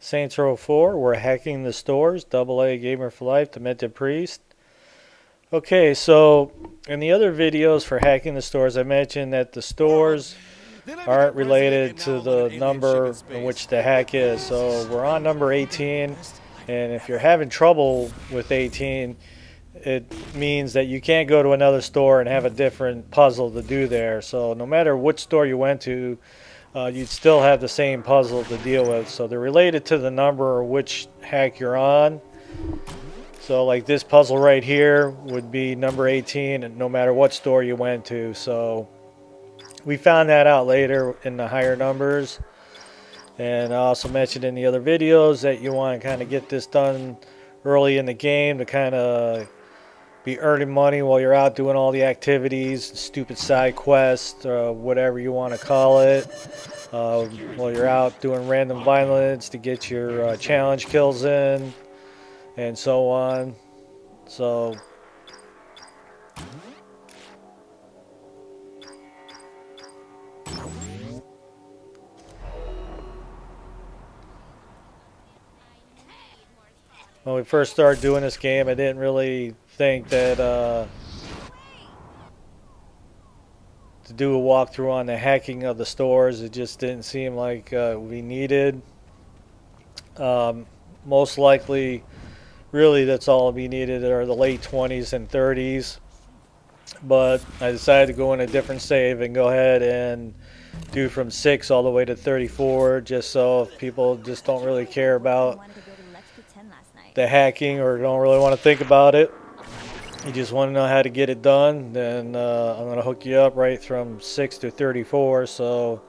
Saints Row 4, we're hacking the stores, AA Gamer for Life, Demented Priest. Okay, so in the other videos for hacking the stores, I mentioned that the stores aren't related to the number in which the hack is. So we're on number 18, and if you're having trouble with 18, it means that you can't go to another store and have a different puzzle to do there. So no matter which store you went to, you'd still have the same puzzle to deal with. So they're related to the number or which hack you're on. So like this puzzle right here would be number 18, and no matter what store you went to. So we found that out later in the higher numbers. And I also mentioned in the other videos that you want to kind of get this done early in the game to kind of be earning money while you're out doing all the activities, stupid side quests, whatever you want to call it. While you're out doing random violence to get your challenge kills in, and so on. So when we first started doing this game, I didn't really think that to do a walkthrough on the hacking of the stores, it just didn't seem like we needed. Most likely, really, that's all we needed are the late 20s and 30s. But I decided to go in a different save and go ahead and do from 6 all the way to 34, just so if people just don't really care about the hacking or don't really want to think about it, you just want to know how to get it done, then I'm going to hook you up right from 6 to 34, so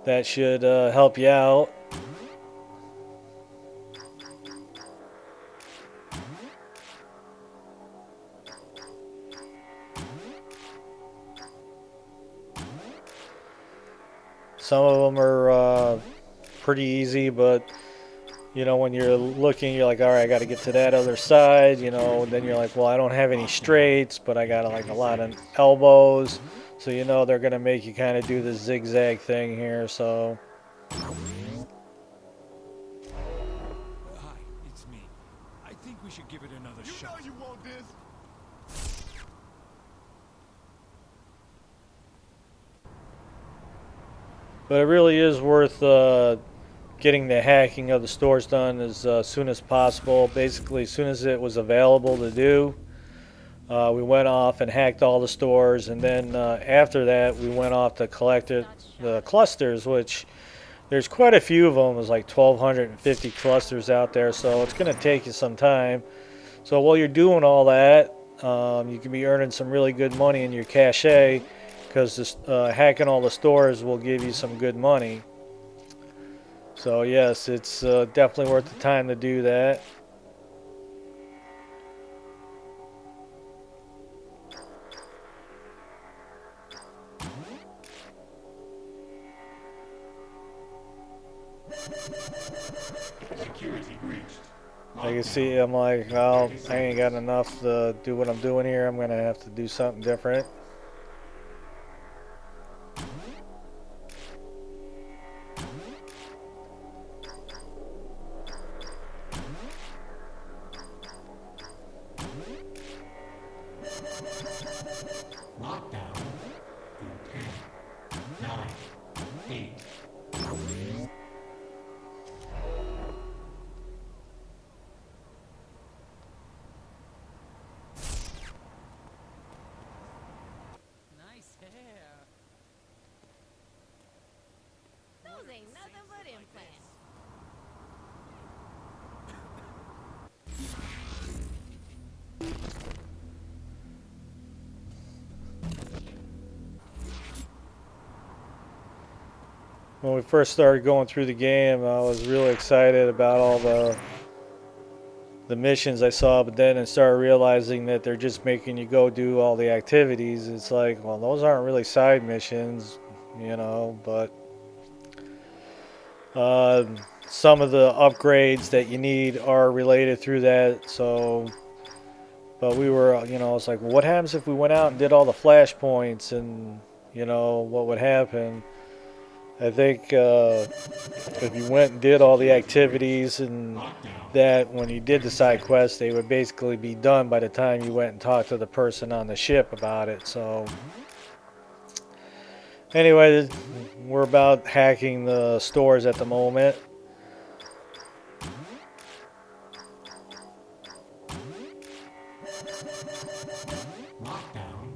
that should help you out. Some of them are pretty easy, but you know, when you're looking, you're like, all right, I got to get to that other side, you know, then you're like, well, I don't have any straights, but I got like a lot of elbows. So, you know, they're going to make you kind of do the zigzag thing here. So, Hi, it's me. I think we should give it another shot. You know you want this. but it really is worth getting the hacking of the stores done as soon as possible. Basically, as soon as it was available to do, we went off and hacked all the stores, and then after that, we went off to collect the clusters, which there's quite a few of them. There's like 1,250 clusters out there, so it's going to take you some time. So while you're doing all that, you can be earning some really good money in your cache, because hacking all the stores will give you some good money. So yes, it's definitely worth the time to do that. Security breached. Like you see, I'm like, well, I ain't got enough to do what I'm doing here. I'm gonna have to do something different. Lockdown. 10, 9, 8. Nice hair. Those ain't nothing but implants. When we first started going through the game, I was really excited about all the missions I saw, but then I started realizing that they're just making you go do all the activities. It's like, well, those aren't really side missions, you know, but some of the upgrades that you need are related through that. So, but we were, you know, it's like, well, what happens if we went out and did all the flashpoints, and you know what would happen? I think if you went and did all the activities and that, when you did the side quests, they would basically be done by the time you went and talked to the person on the ship about it. So anyway, we're about hacking the stores at the moment. Lockdown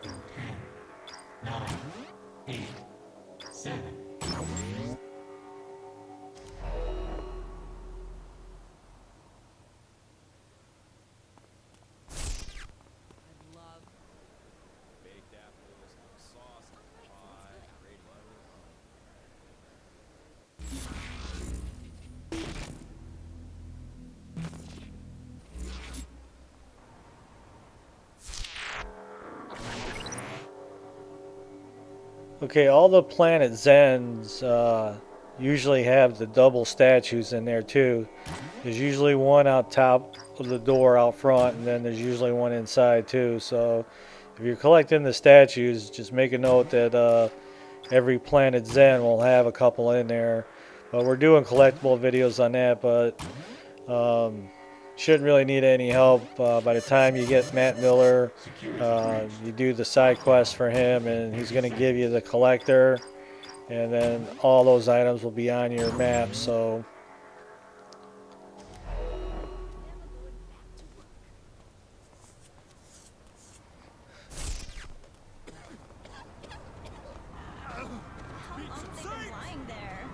in 10, 9, 8, 7. I'd love. Baked apples, sauce, pie, great lettuce. Okay, all the Planet Zens usually have the double statues in there too. There's usually one out top of the door out front, and then there's usually one inside too. So if you're collecting the statues, just make a note that every Planet Zen will have a couple in there. But we're doing collectible videos on that, but shouldn't really need any help. By the time you get Matt Miller, you do the side quest for him, and he's going to give you the collector, and then all those items will be on your map. So How long have they been lying there?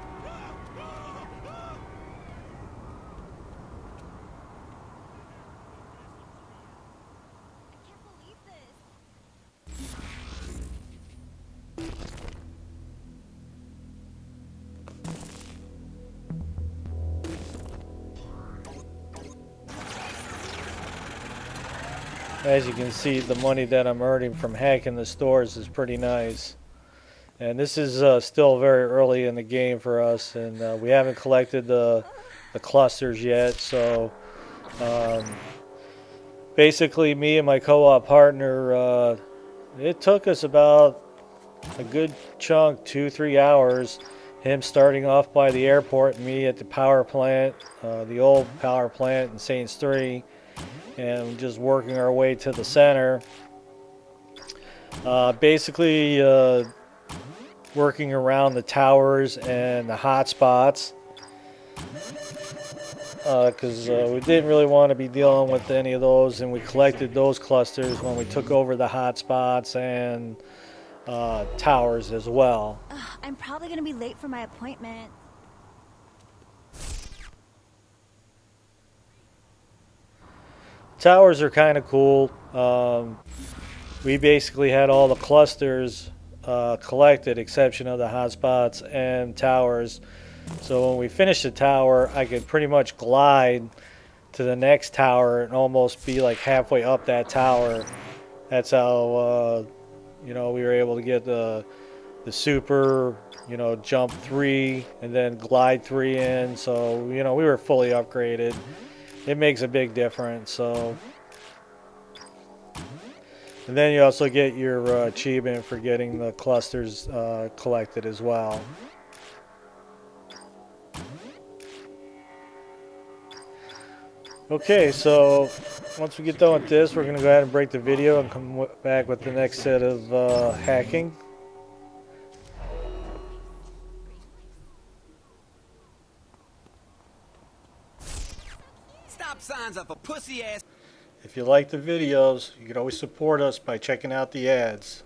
I can't believe this. as you can see, the money that I'm earning from hacking the stores is pretty nice. And this is still very early in the game for us, and we haven't collected the clusters yet. So basically, me and my co-op partner, it took us about a good chunk, 2-3 hours. Him starting off by the airport, and me at the power plant, the old power plant in Saints 3, and just working our way to the center. Basically, working around the towers and the hot spots, because we didn't really want to be dealing with any of those, and we collected those clusters when we took over the hot spots and towers as well. Ugh, I'm probably gonna be late for my appointment. Towers are kind of cool. We basically had all the clusters collected, exception of the hotspots and towers. So when we finished the tower, I could pretty much glide to the next tower and almost be like halfway up that tower. That's how we were able to get the super, jump 3 and then glide 3 in. So we were fully upgraded. It makes a big difference. So, and then you also get your achievement for getting the clusters collected as well. Okay, so once we get done with this, we're going to go ahead and break the video and come back with the next set of hacking. Stop signs up for pussy ass. If you like the videos, you can always support us by checking out the ads.